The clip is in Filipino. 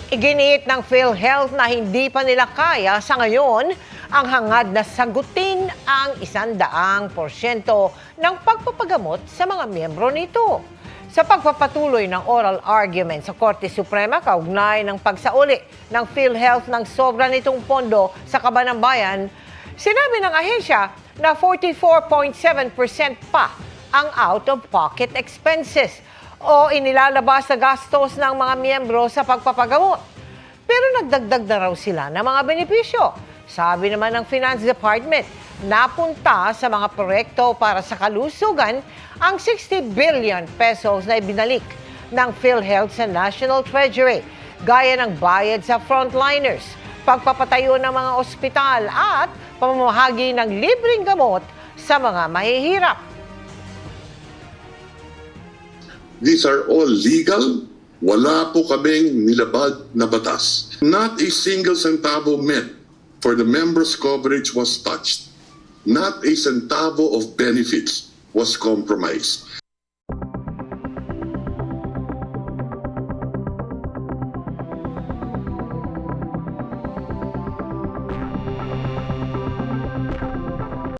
Iginiit ng PhilHealth na hindi pa nila kaya sa ngayon ang hangad na sagutin ang 100% ng pagpapagamot sa mga miyembro nito. Sa pagpapatuloy ng oral argument sa Korte Suprema kaugnay ng pagsauli ng PhilHealth ng sobra nitong pondo sa Kaban ng Bayan, sinabi ng ahensya na 44.7% pa ang out-of-pocket expenses o inilalabas na gastos ng mga miyembro sa pagpapagamot. Pero nagdagdag na raw sila ng mga benepisyo. Sabi naman ng Finance Department, napunta sa mga proyekto para sa kalusugan ang 60 billion pesos na ibinalik ng PhilHealth sa National Treasury, gaya ng bayad sa frontliners, pagpapatayo ng mga ospital at pamamahagi ng libreng gamot sa mga mahihirap. These are all legal. Wala po kaming nilabag na batas. Not a single centavo meant for the members' coverage was touched. Not a centavo of benefits was compromised.